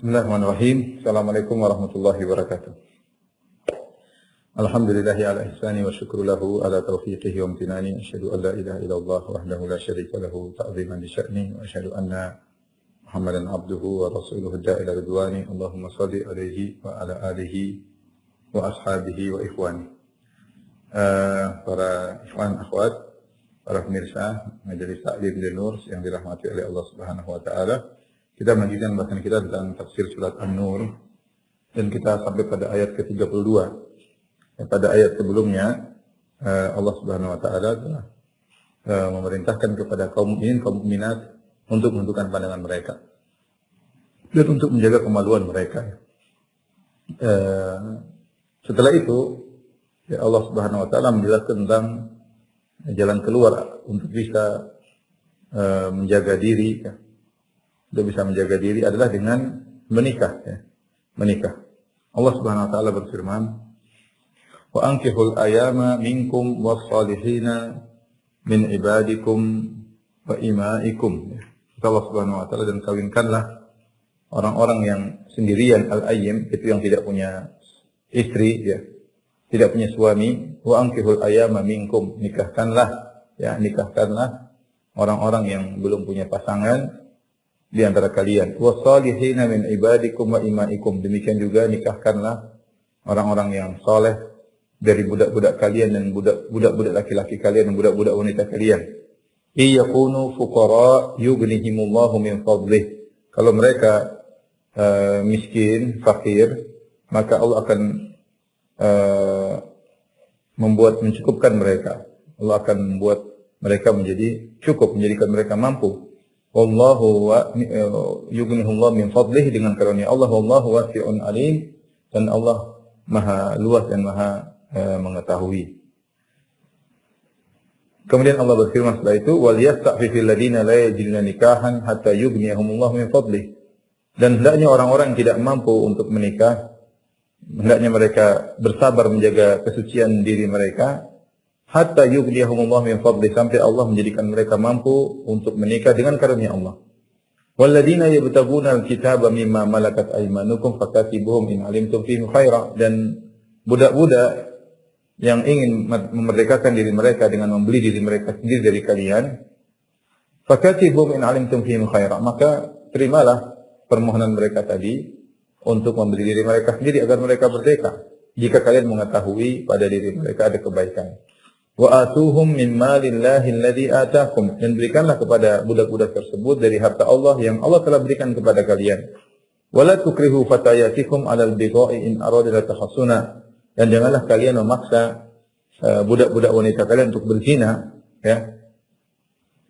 Bismillahirrahmanirrahim. Assalamualaikum warahmatullahi wabarakatuh. Alhamdulillahi ala ihsani wa syukru lahu ala taufiqihi wa amtinani. Asyhadu an la ilaha illallah wahdahu la syarika lahu ta'ziman li sya'ni wa asyhadu anna Muhammadan abduhu wa rasuluhu da'ila ridwani. Allahumma shalli alaihi wa ala alihi wa ashabihi wa ikhwani. Para ikhwan akhwat, para pemirsa Majelis Ta'lim dan Nur yang dirahmati oleh Allah Subhanahu wa taala. Kita melanjutkan bahasan kita tentang tafsir surat An-Nur dan kita sampai pada ayat ke-32. Pada ayat sebelumnya Allah Subhanahu wa taala telah memerintahkan kepada kaum mukminin, kaum mukminat untuk menundukkan pandangan mereka dan untuk menjaga kemaluan mereka. Setelah itu Allah Subhanahu wa taala menjelaskan tentang jalan keluar untuk bisa menjaga diri. Untuk bisa menjaga diri adalah dengan menikah. Menikah. Allah Subhanahu wa taala berfirman, "Wa ankihul ayama minkum was-salihina min ibadikum wa imaikum." Allah Subhanahu wa taala, dan kawinkanlah orang-orang yang sendirian, al-ayyim, itu yang tidak punya istri, tidak punya suami. Wa ankihul ayama minkum, nikahkanlah orang-orang yang belum punya pasangan di antara kalian. Wassalihina min ibadikum wa imaikum, demikian juga nikahkanlah orang-orang yang saleh dari budak-budak kalian dan budak-budak laki-laki kalian dan budak-budak wanita kalian. Iyakunu fuqara yughnihimullahu min fadlih. Kalau mereka miskin, fakir, maka Allah akan mencukupkan mereka. Allah akan membuat mereka menjadi cukup, menjadikan mereka mampu. Wallahu yughnihullahu min fadlihi, dengan karunia Allah. Wallahu wasi'un alim, dan Allah maha luas dan maha mengetahui. Kemudian Allah berfirman setelah itu, wal yasta'fifil ladina la yajiduna nikahan hatta yughniyahumullahu min fadlihi. Dan hendaknya orang-orang yang tidak mampu untuk menikah, hendaknya mereka bersabar menjaga kesucian diri mereka hatta yughniyahumullahu min fadlihi, sampai Allah menjadikan mereka mampu untuk menikah dengan karunia Allah. Walladzina yabtaguna al-kitaba mimma malakat aymanukum fakatibuhum in alimtum fihim khaira. Dan budak-budak yang ingin memerdekakan diri mereka dengan membeli diri mereka sendiri dari kalian, fakatibuhum in alimtum fihim khaira, maka terimalah permohonan mereka tadi untuk membeli diri mereka sendiri agar mereka merdeka, jika kalian mengetahui pada diri mereka ada kebaikan. Wa atuhum min malillahi alladhi atakum, dan berikanlah kepada budak-budak tersebut dari harta Allah yang Allah telah berikan kepada kalian. Wala tukrihu fatayatikum 'alal bigha'i in arada tahassuna, dan janganlah kalian memaksa budak-budak wanita kalian untuk berzina,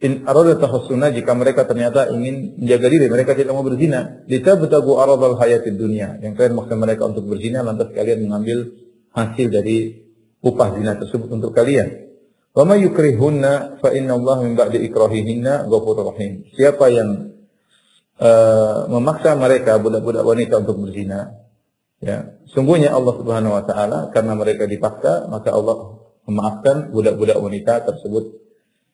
In arada tahassuna, jika mereka ternyata ingin menjaga diri, mereka tidak mau berzina. Litabtagu aradal hayatid dunya, yang kalian maksa mereka untuk berzina, lantas kalian mengambil hasil dari upah zina tersebut untuk kalian. Wa may yukrihunna fa innallaha min ba'di ikrahihinna ghafurur rahim. Siapa yang memaksa mereka, budak-budak wanita, untuk berzina, sungguhnya Allah Subhanahu wa taala, karena mereka dipaksa, maka Allah memaafkan budak-budak wanita tersebut,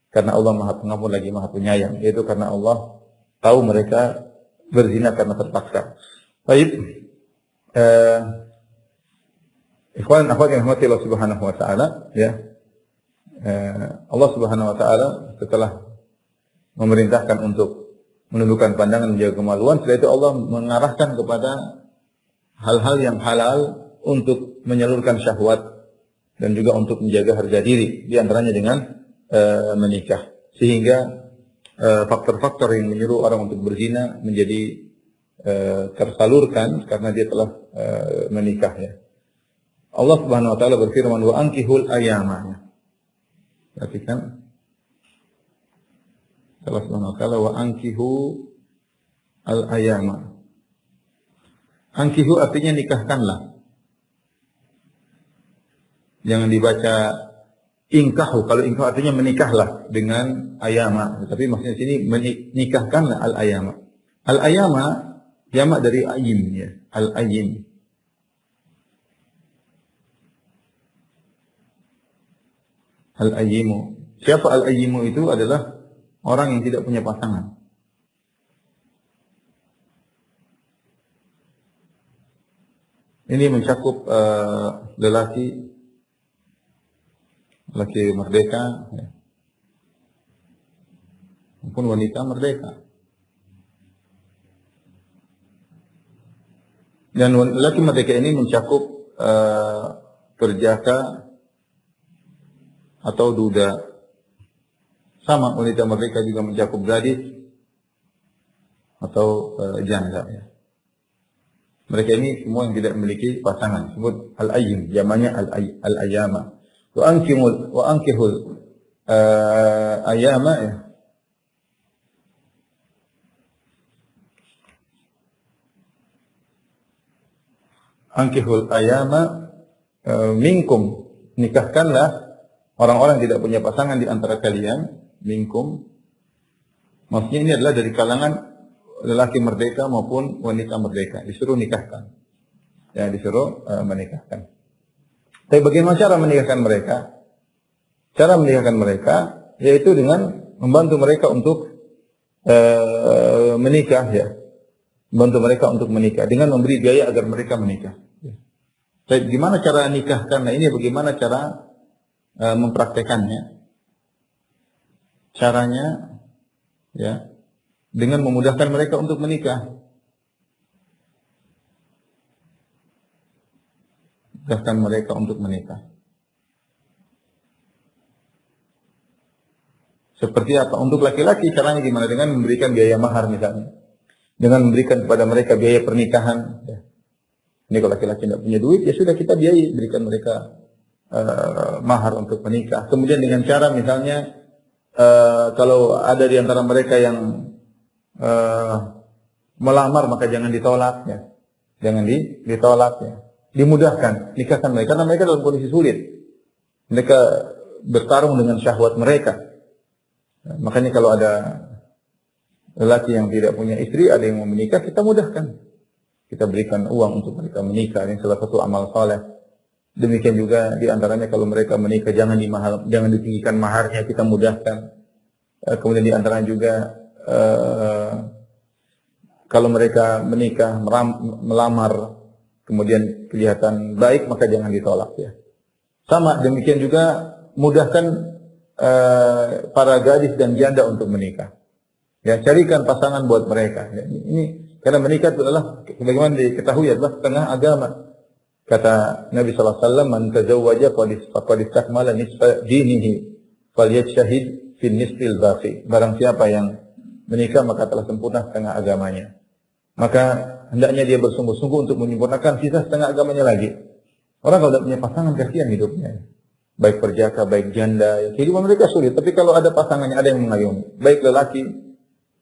karena Allah Maha Pengampun lagi Maha Penyayang, yaitu karena Allah tahu mereka berzina karena terpaksa. Baik. Ikhwan akhwat yang dirahmati Allah Subhanahu wa taala, Allah Subhanahu wa taala setelah memerintahkan untuk menundukkan pandangan, menjaga kemaluan, setelah itu Allah mengarahkan kepada hal-hal yang halal untuk menyalurkan syahwat dan juga untuk menjaga harga diri, di antaranya dengan menikah. Sehingga faktor-faktor yang menyuruh orang untuk berzina menjadi tersalurkan karena dia telah menikah. Allah Subhanahu wa taala berfirman, wa ankihul ayama. Perhatikan. Allah Subhanahu wa taala, wa ankihu al-ayama. Ankihu artinya nikahkanlah. Jangan dibaca ingkahu. Kalau ingkahu artinya menikahlah dengan ayama. Tapi maksudnya sini menikahkanlah al-ayama. Al-ayama jamak dari ayim, Al-ayim. Al-ayyimu. Siapa al-ayyimu? Itu adalah orang yang tidak punya pasangan. Ini mencakup lelaki merdeka, ya, maupun wanita merdeka. Dan lelaki merdeka ini mencakup perjaka atau duda. Sama wanita merdeka juga mencakup gadis atau janda. Ya. Mereka ini semua yang tidak memiliki pasangan. Sebut al-ayyim, jamannya al-ayyama. Wa ankihul ayyama, ya. Ankihul ayyama minkum, nikahkanlah orang-orang yang tidak punya pasangan di antara kalian, minkum. Maksudnya ini adalah dari kalangan lelaki merdeka maupun wanita merdeka, disuruh nikahkan. Ya, disuruh menikahkan. Tapi bagaimana cara menikahkan mereka? Cara menikahkan mereka yaitu dengan membantu mereka untuk menikah, ya. Membantu mereka untuk menikah dengan memberi biaya agar mereka menikah. Tapi gimana cara nikahkan? Nah, ini bagaimana cara mempraktekannya? Caranya, ya, dengan memudahkan mereka untuk menikah. Mudahkan mereka untuk menikah. Seperti apa? Untuk laki-laki caranya gimana? Dengan memberikan biaya mahar misalnya. Dengan memberikan kepada mereka biaya pernikahan. Ya. Ini kalau laki-laki tidak punya duit, ya sudah kita biayai, berikan mereka mahar untuk menikah. Kemudian dengan cara misalnya, kalau ada di antara mereka yang melamar, maka jangan ditolak, ya. Jangan ditolak, ya. Dimudahkan, nikahkan mereka karena mereka dalam kondisi sulit. Mereka bertarung dengan syahwat mereka. Nah, makanya kalau ada lelaki yang tidak punya istri, ada yang mau menikah, kita mudahkan. Kita berikan uang untuk mereka menikah, ini salah satu amal saleh. Demikian juga di antaranya kalau mereka menikah jangan ditinggikan maharnya, kita mudahkan. Kemudian di antaranya juga kalau mereka menikah, melamar, kemudian kelihatan baik, maka jangan ditolak, ya. Sama demikian juga mudahkan para gadis dan janda untuk menikah. Ya, carikan pasangan buat mereka. Ya, ini karena menikah itu adalah sebagaimana diketahui adalah setengah agama. Kata Nabi sallallahu alaihi wasallam, "Man tazawwaja faqad istakmala nisfa dinihi, falyajtahid fi nisfil baqi." Barang siapa yang menikah maka telah sempurna setengah agamanya. Maka hendaknya dia bersungguh-sungguh untuk menyempurnakan sisa setengah agamanya lagi. Orang kalau tidak punya pasangan kasihan hidupnya. Baik perjaka, baik janda, ya, kehidupan mereka sulit. Tapi kalau ada pasangannya, ada yang mengayomi. Baik lelaki,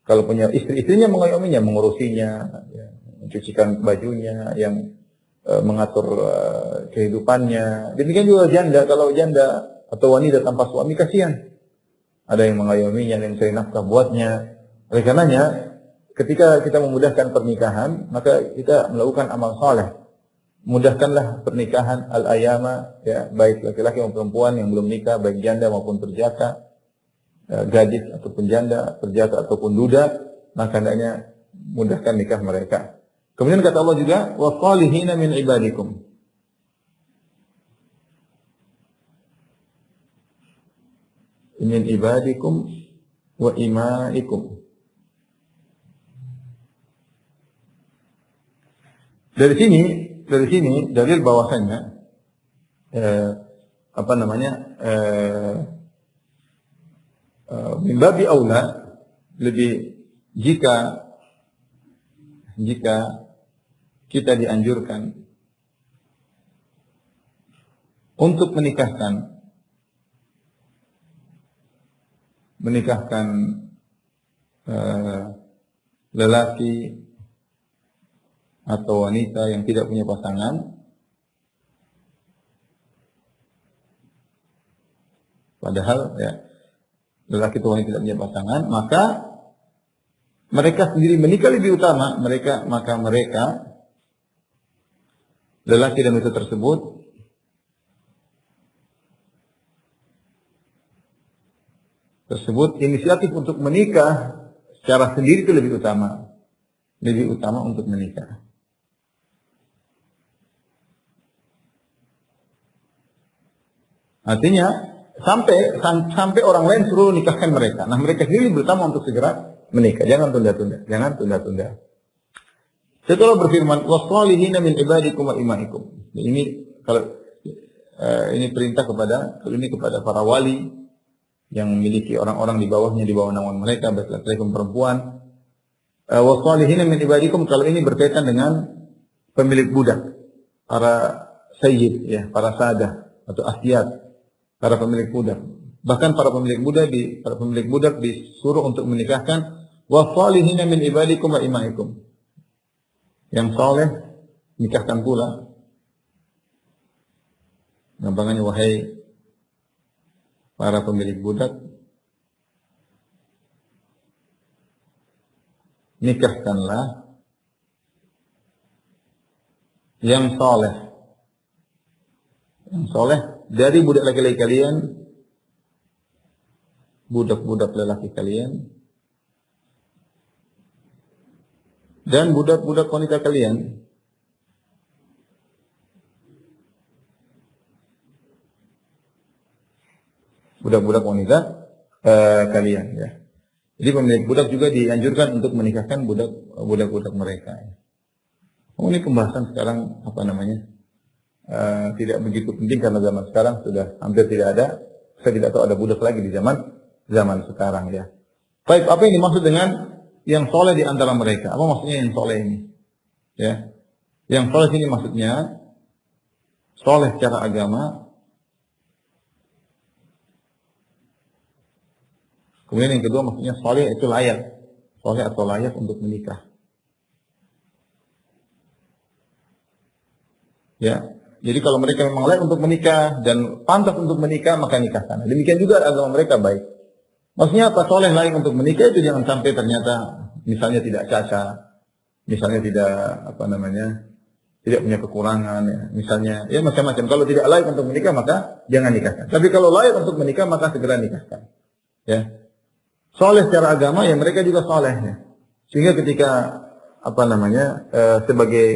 kalau punya istri-istrinya mengayominya, mengurusinya, ya, mencucikan bajunya, yang mengatur kehidupannya. Demikian juga janda, kalau janda atau wanita tanpa suami kasihan. Ada yang mengayominya, yang mencari nafkah buatnya. Oleh karenanya, ketika kita memudahkan pernikahan, maka kita melakukan amal saleh. Mudahkanlah pernikahan al-ayama, ya, baik laki-laki maupun perempuan yang belum nikah, baik janda maupun perjaka, gadis ataupun janda, perjaka ataupun duda, maka hendaknya mudahkan nikah mereka. Kemudian kata Allah juga, wa qalihina min ibadikum. Min ibadikum wa imaikum. Dari sini dalil bahwasanya min babi aula, lebih jika kita dianjurkan untuk menikahkan lelaki atau wanita yang tidak punya pasangan, padahal ya lelaki atau wanita tidak punya pasangan, maka mereka sendiri menikah lebih utama, maka mereka lelaki dan wanita tersebut inisiatif untuk menikah secara sendiri itu lebih utama untuk menikah. Artinya sampai orang lain suruh nikahkan mereka. Nah, mereka sendiri berusaha untuk segera menikah. Jangan tunda-tunda. Jangan tunda-tunda. Setelah berfirman, "Wassalihina min ibadikum wa imaikum." Ini kalau ini perintah kepada para wali yang memiliki orang-orang di bawahnya, di bawah naungan mereka, baik laki-laki maupun perempuan. Wassalihina min ibadikum, kalau ini berkaitan dengan pemilik budak, para sayyid, ya, para sadah atau asyad, para pemilik budak. Bahkan para pemilik budak disuruh untuk menikahkan wassalihina min ibadikum wa imaikum. Yang saleh nikahkan pula. Gampangannya, wahai para pemilik budak, nikahkanlah yang saleh. Yang saleh dari budak laki-laki kalian, budak-budak lelaki kalian, dan budak-budak wanita kalian. Budak-budak wanita kalian, ya. Jadi pemilik budak juga dianjurkan untuk menikahkan budak-budak mereka. Oh, ini pembahasan sekarang tidak begitu penting karena zaman sekarang sudah hampir tidak ada. Saya tidak tahu ada budak lagi di zaman sekarang, ya. Baik, apa yang dimaksud dengan yang soleh di antara mereka? Apa maksudnya yang soleh ini? Ya, yang soleh ini maksudnya soleh secara agama. Kemudian yang kedua maksudnya soleh itu layak, soleh atau layak untuk menikah. Ya, jadi kalau mereka memang layak untuk menikah dan pantas untuk menikah, maka nikahkan. Demikian juga agama mereka baik. Maksudnya apa? Soleh layak untuk menikah itu jangan sampai ternyata misalnya tidak cacat, misalnya tidak tidak punya kekurangan, ya. Misalnya ya macam-macam. Kalau tidak layak untuk menikah maka jangan nikahkan. Tapi kalau layak untuk menikah maka segera nikahkan. Ya. Soleh secara agama ya mereka juga soleh, ya. Sehingga ketika sebagai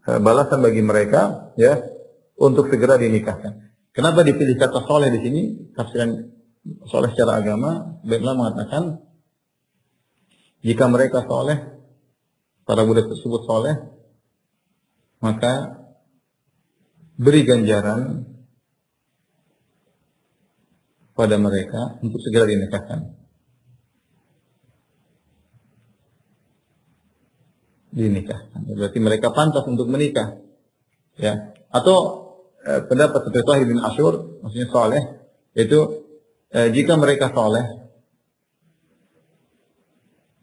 balasan bagi mereka, ya, untuk segera dinikahkan. Kenapa dipilih kata soleh di sini? Tafsiran soleh secara agama, Biblia mengatakan jika mereka soleh, para budak tersebut soleh, maka beri ganjaran pada mereka untuk segera dinikahkan. Berarti mereka pantas untuk menikah, ya. Atau pendapat seperti Tahir bin Asyur, maksudnya soleh, itu jika mereka soleh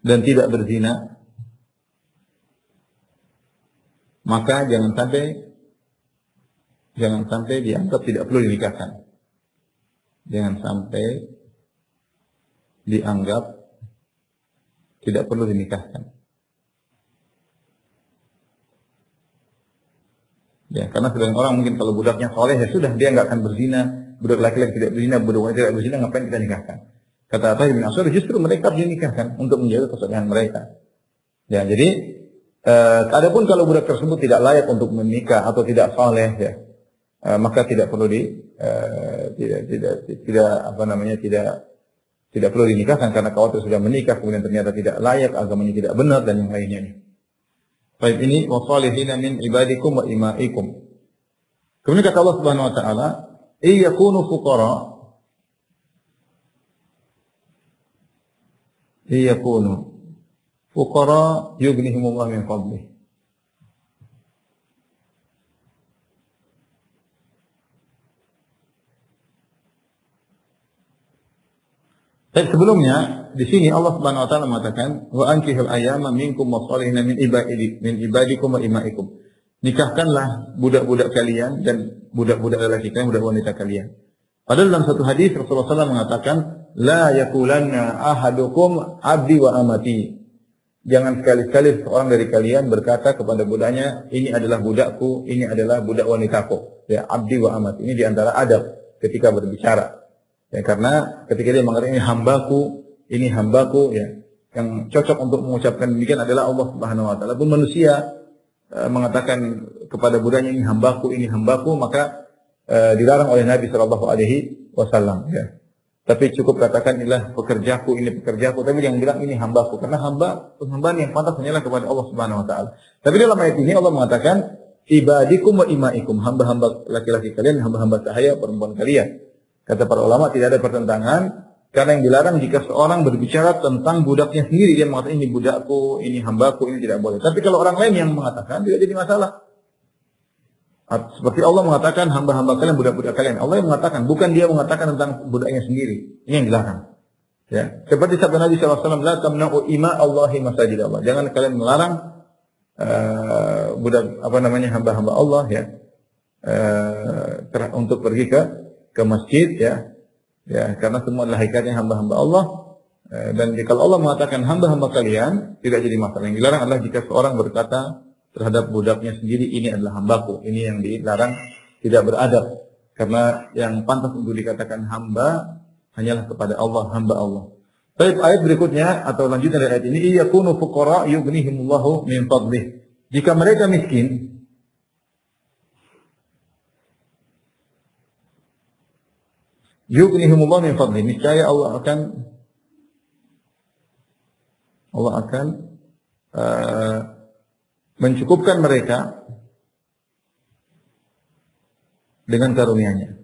dan tidak berzina, maka jangan sampai dianggap tidak perlu dinikahkan. Jangan sampai dianggap tidak perlu dinikahkan. Ya, karena sebagian orang mungkin kalau budaknya soleh ya sudah dia nggak akan berzina, budak laki-laki tidak berzina, budak wanita tidak berzina, ngapain kita nikahkan? Kata Tahir bin Asyur, justru mereka harus dinikahkan untuk menjaga kesolehan mereka. Ya, jadi adapun kalau budak tersebut tidak layak untuk menikah atau tidak soleh, ya, maka tidak perlu tidak perlu dinikahkan karena khawatir sudah menikah kemudian ternyata tidak layak, agamanya tidak benar dan yang lainnya. Baik, ini wassalihina min ibadikum wa imaikum. Kemudian kata Allah Subhanahu wa taala, "Iyakunu fuqara yughnihimullah min fadlih." Dan sebelumnya di sini Allah Subhanahu wa taala mengatakan wa ankihul ayyama minkum wassalihina min ibadikum wa imaikum. Nikahkanlah budak-budak kalian dan budak-budak lelaki kalian, budak wanita kalian. Padahal dalam satu hadis Rasulullah SAW mengatakan la yaqulanna ahadukum abdi wa amati. Jangan sekali-kali seorang dari kalian berkata kepada budaknya, ini adalah budakku, ini adalah budak wanitaku. Ya, abdi wa amati. Ini diantara adab ketika berbicara. Ya, karena ketika dia mengatakan ini hambaku, ya, yang cocok untuk mengucapkan demikian adalah Allah Subhanahu wa taala. Pun manusia mengatakan kepada budaknya ini hambaku, maka dilarang oleh Nabi Shallallahu Alaihi Wasallam. Ya. Tapi cukup katakan inilah pekerjaku, ini pekerjaku. Tapi jangan bilang ini hambaku, karena penghambaan yang pantas hanyalah kepada Allah Subhanahu Wa Taala. Tapi dalam ayat ini Allah mengatakan ibadikum wa imaikum, hamba-hamba laki-laki kalian, hamba-hamba sahaya perempuan kalian. Kata para ulama tidak ada pertentangan, karena yang dilarang jika seorang berbicara tentang budaknya sendiri, dia mengatakan ini budakku, ini hambaku, ini tidak boleh. Tapi kalau orang lain yang mengatakan tidak jadi masalah. Seperti Allah mengatakan hamba-hamba kalian, budak-budak kalian. Allah yang mengatakan, bukan dia mengatakan tentang budaknya sendiri. Ini yang dilarang. Ya. Seperti sabda Nabi SAW, la tamna'u ima Allahi masajid Allah. Jangan kalian melarang hamba-hamba Allah ya, untuk pergi ke masjid ya, karena semua adalah hakikatnya hamba-hamba Allah. Dan jika Allah mengatakan hamba-hamba kalian, tidak jadi masalah. Yang dilarang adalah jika seorang berkata terhadap budaknya sendiri, ini adalah hambaku. Ini yang dilarang, tidak beradab. Karena yang pantas untuk dikatakan hamba hanyalah kepada Allah, hamba Allah. Baik, ayat berikutnya atau lanjutan dari ayat ini, yakunu fuqara yughnihimullahu min fadlih. Jika mereka miskin, yughnihimullahu min fadlih, niscaya Allah akan mencukupkan mereka dengan karunia-Nya.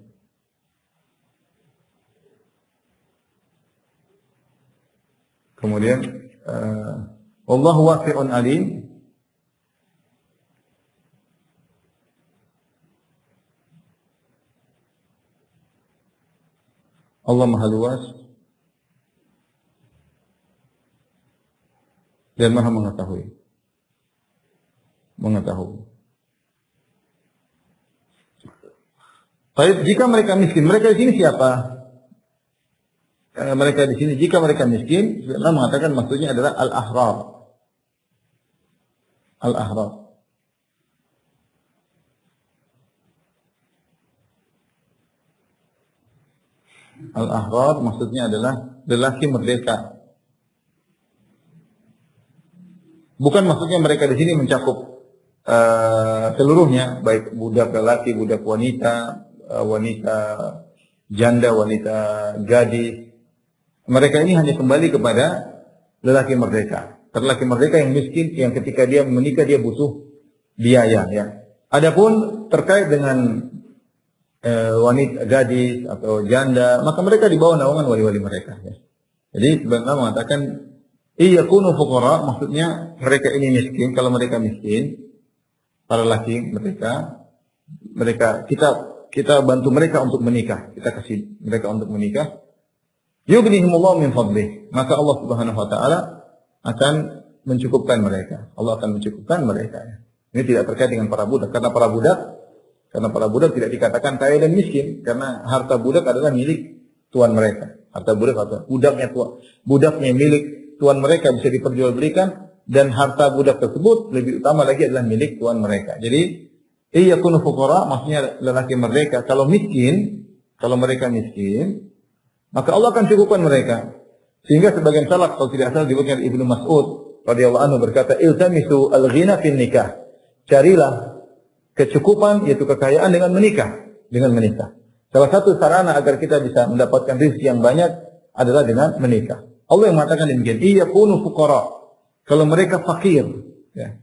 Kemudian wallahu wasi'un alim. Allah Maha Luas dan Maha mengetahui. Baik, jika mereka miskin, mereka di sini siapa? Mereka di sini jika mereka miskin, Allah mengatakan maksudnya adalah al-ahrar. Al-ahrar. Al-ahrar maksudnya adalah lelaki merdeka. Bukan maksudnya mereka di sini mencakup seluruhnya, baik budak lelaki, budak wanita, wanita janda, wanita gadis. Mereka ini hanya kembali kepada lelaki merdeka. Lelaki merdeka yang miskin, yang ketika dia menikah dia butuh biaya. Ya. Adapun terkait dengan wanita gadis atau janda, maka mereka di bawah naungan wali-wali mereka. Ya. Jadi sebenarnya mengatakan iyakunu fuqara, maksudnya mereka ini miskin. Kalau mereka miskin, para laki mereka kita bantu mereka untuk menikah, kita kasih mereka untuk menikah. Yughnihimullahu min fadlih, maka Allah Subhanahu wa taala akan mencukupkan mereka. Allah akan mencukupkan mereka. Ini tidak terkait dengan para budak, karena para budak tidak dikatakan kaya dan miskin, karena harta budak adalah milik tuan mereka. Harta budak atau budaknya milik tuan mereka, bisa diperjualbelikan, dan harta budak tersebut lebih utama lagi adalah milik tuan mereka. Jadi iyakunu fuqara maksudnya lelaki merdeka. Kalau mereka miskin, maka Allah akan cukupkan mereka. Sehingga sebagian salaf, kalau tidak salah diriwayatkan Ibnu Mas'ud radhiyallahu anhu berkata, "Iltamisu al-ghina fin nikah." Carilah kecukupan, yaitu kekayaan dengan menikah. Salah satu sarana agar kita bisa mendapatkan rezeki yang banyak adalah dengan menikah. Allah yang mengatakan demikian, iyakunu fuqara. Kalau mereka fakir, ya.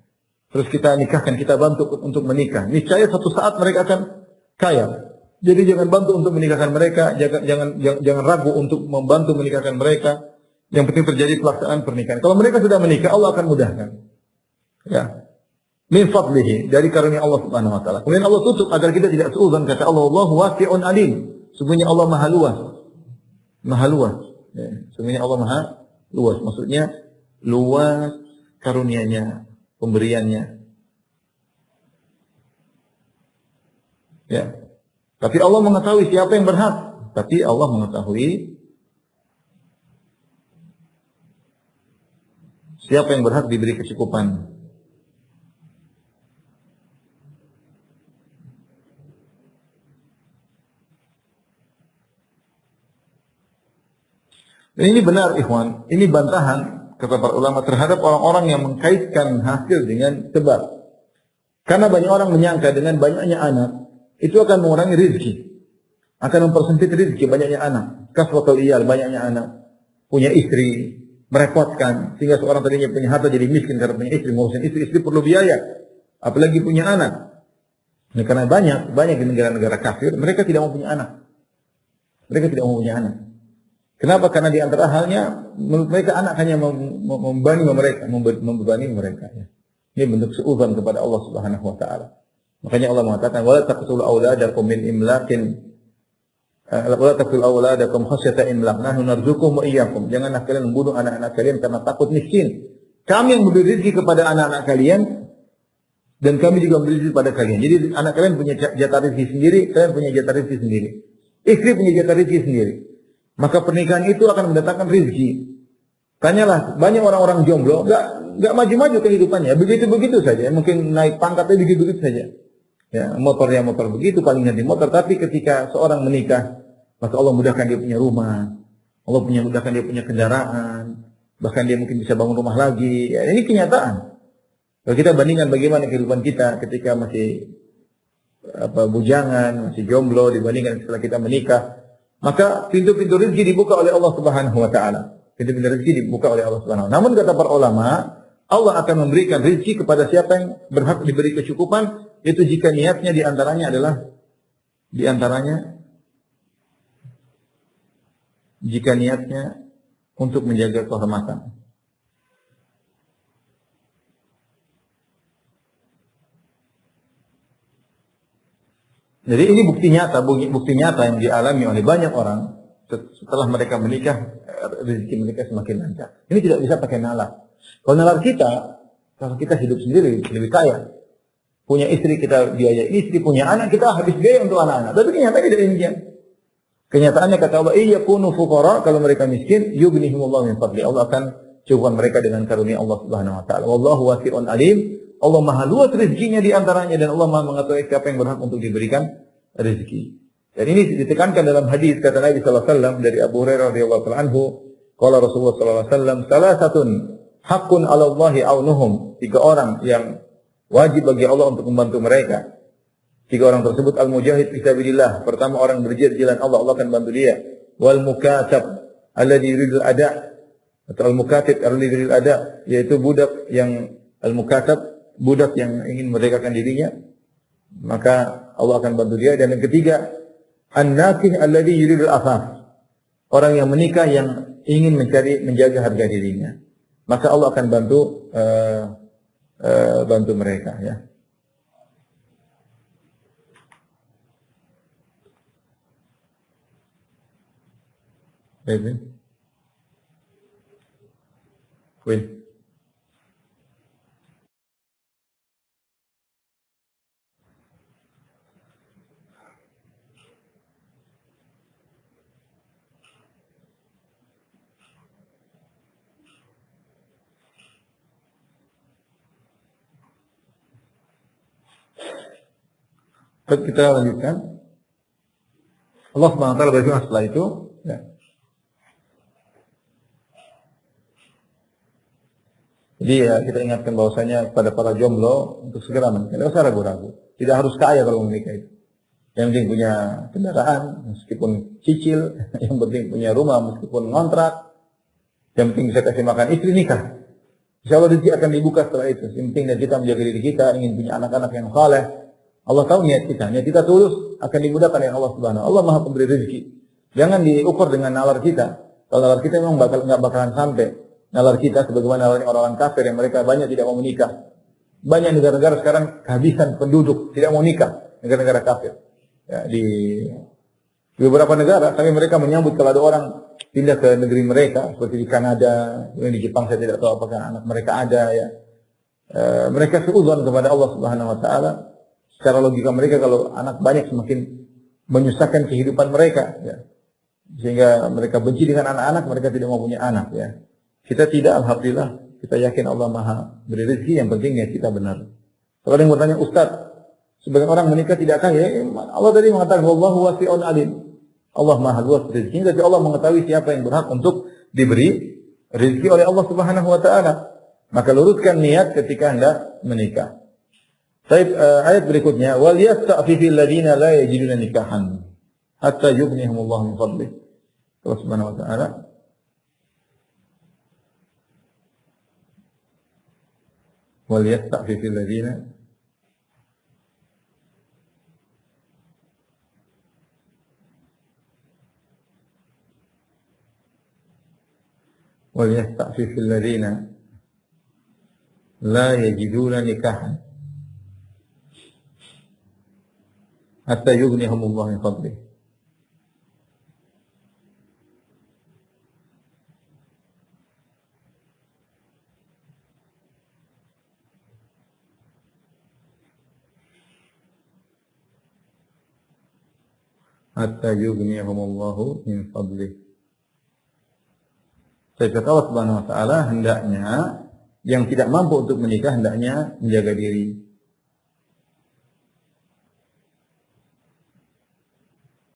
Terus kita nikahkan, kita bantu untuk menikah. Niscaya suatu saat mereka akan kaya. Jadi jangan bantu untuk menikahkan mereka, jangan ragu untuk membantu menikahkan mereka. Yang penting terjadi pelaksanaan pernikahan. Kalau mereka sudah menikah, Allah akan mudahkan. Ya. Min fadlihi, dari karunia Allah Subhanahu wa taala. Kemudian Allah tutup agar kita tidak suudzon, kata Allah, Allahu wasi'un alim. Sungguhnya Allah Maha luas. Maha luas. Ya. Sungguhnya Allah Maha luas. Maksudnya luas karunia-Nya, pemberiannya. Ya. Tapi Allah mengetahui siapa yang berhak. Tapi Allah mengetahui siapa yang berhak diberi kecukupan. Dan ini benar, ikhwan. Ini bantahan kata para ulama terhadap orang-orang yang mengkaitkan hasil dengan sebab. Karena banyak orang menyangka dengan banyaknya anak, itu akan mengurangi rezeki. Akan mempersempit rezeki, banyaknya anak. Kasratul iyal, banyaknya anak. Punya istri, merepotkan. Sehingga seorang tadinya punya harta jadi miskin karena punya istri. Ngurusin istri perlu biaya. Apalagi punya anak. Nah, karena banyak di negara-negara kafir, mereka tidak mau punya anak. Mereka tidak mau punya anak. Kenapa? Karena di antara halnya, menurut mereka anak hanya membebani mereka. Ini bentuk suudzon kepada Allah Subhanahu Wa Taala. Makanya Allah mengatakan, wala taqtulu auladakum min imlaqin, wala taqtulu auladakum khasyata imlaq, nahnu narzuquhum wa iyyakum. Janganlah kalian membunuh anak-anak kalian karena takut miskin. Kami yang memberi rezeki kepada anak-anak kalian, dan kami juga memberi rezeki kepada kalian. Jadi anak kalian punya jatah rezeki sendiri, kalian punya jatah rezeki sendiri. Istri punya jatah rezeki sendiri. Maka pernikahan itu akan mendatangkan rezeki. Tanyalah, banyak orang-orang jomblo, enggak maju-maju kehidupannya, begitu-begitu saja. Mungkin naik pangkatnya begitu-begitu saja. Ya, motornya motor begitu, paling ganti motor. Tapi ketika seorang menikah, maka Allah mudahkan dia punya rumah, Allah mudahkan dia punya kendaraan, bahkan dia mungkin bisa bangun rumah lagi. Ya, ini kenyataan. Kalau kita bandingkan bagaimana kehidupan kita ketika masih bujangan, masih jomblo, dibandingkan setelah kita menikah, maka pintu-pintu rezeki dibuka oleh Allah Subhanahu Wa Taala. Pintu-pintu rezeki dibuka oleh Allah Subhanahu Wa Taala. Namun kata para ulama, Allah akan memberikan rezeki kepada siapa yang berhak diberi kecukupan, itu jika niatnya diantaranya jika niatnya untuk menjaga kehormatan. Jadi ini bukti nyata yang dialami oleh banyak orang setelah mereka menikah, rezeki mereka semakin lancar. Ini tidak bisa pakai nalar. Kalau nalar kita, kalau kita hidup sendiri lebih kaya, punya istri kita biaya istri, punya anak kita habis biaya untuk anak-anak. Tapi kenyataannya tidak demikian. Kenyataannya kata Allah, iyakunu fuqara, kalau mereka miskin, yughnihimullahu min fadli. Allah akan cukupkan mereka dengan karunia Allah Subhanahu Wa Taala. Wallahu wasi'un alim. Allah Maha luas rezekinya di antaranya, dan Allah Maha mengetahui siapa yang berhak untuk diberikan rezeki. Dan ini ditekankan dalam hadis kata Nabi sallallahu alaihi wasallam dari Abu Hurairah radhiyallahu anhu, qala Rasulullah sallallahu alaihi wasallam, salasatun haqqun 'ala Allahi aunuhum. 3 orang yang wajib bagi Allah untuk membantu mereka. 3 orang tersebut al-mujahid fi sabilillah. Pertama, orang berjihad di jalan Allah, Allah akan bantu dia. Wal mukatab alladhi yuridul ada, atau al-mukatib alladhi yuridul ada, yaitu budak yang al-mukatab, budak yang ingin merdekakan dirinya, maka Allah akan bantu dia. Dan yang ketiga, an-nakih alladhi yuridul afaf, orang yang menikah yang ingin menjaga harga dirinya, maka Allah akan bantu mereka, ya. Baik. Win. Kita lanjutkan. Allah Subhanahu wa taala berfirman setelah itu, ya. Jadi ya, kita ingatkan bahwasanya pada para jomblo untuk segera menikah. Tidak usah ragu-ragu. Tidak harus kaya kalau menikah itu. Yang penting punya kendaraan, meskipun cicil. Yang penting punya rumah, meskipun ngontrak. Yang penting bisa kasih makan istri, nikah. Insya Allah rezeki akan dibuka setelah itu. Yang penting dan kita menjaga diri kita, ingin punya anak-anak yang saleh. Allah tahu niat kita tulus, akan dimudahkan oleh Allah Subhanahu. Allah Maha pemberi rezeki. Jangan diukur dengan nalar kita. Kalau nalar kita memang nggak bakalan sampai. Nalar kita sebagaimana nalarnya orang-orang kafir yang mereka banyak tidak mau menikah. Banyak negara-negara sekarang kehabisan penduduk, tidak mau nikah. Negara-negara kafir. Ya, di beberapa negara, tapi mereka menyambut kalau ada orang pindah ke negeri mereka, seperti di Kanada, di Jepang saya tidak tahu apakah anak mereka ada, ya. Mereka seuzon kepada Allah Subhanahu Wa Taala. Secara logika mereka kalau anak banyak semakin menyusahkan kehidupan mereka, ya. Sehingga mereka benci dengan anak-anak, mereka tidak mau punya anak, ya. Kita tidak, alhamdulillah, kita yakin Allah Maha beri rezeki, yang penting niat kita benar. Kalau ada yang bertanya, Ustaz, sebagian orang menikah tidak kaya, Allah tadi mengatakan wallahu wasi'un alim. Allah Maha luas rezekinya, tapi Allah mengetahui siapa yang berhak untuk diberi rezeki oleh Allah Subhanahu Wa Taala. Maka luruskan niat ketika hendak menikah. Baik, ayat berikutnya, wal yasta'fifil ladzina la yajiduna nikahan hatta yughniyahumullahu min fadlih. Allah Subhanahu wa taala wal yasta'fifil ladzina wal yasta'fifil ladzina la yajiduna nikahan hatta yughniyahumullahu min fadlih. Hatta yughniyahumullahu min fadlih. Saya kata Allah Subhanahu wa taala hendaknya yang tidak mampu untuk menikah hendaknya menjaga diri.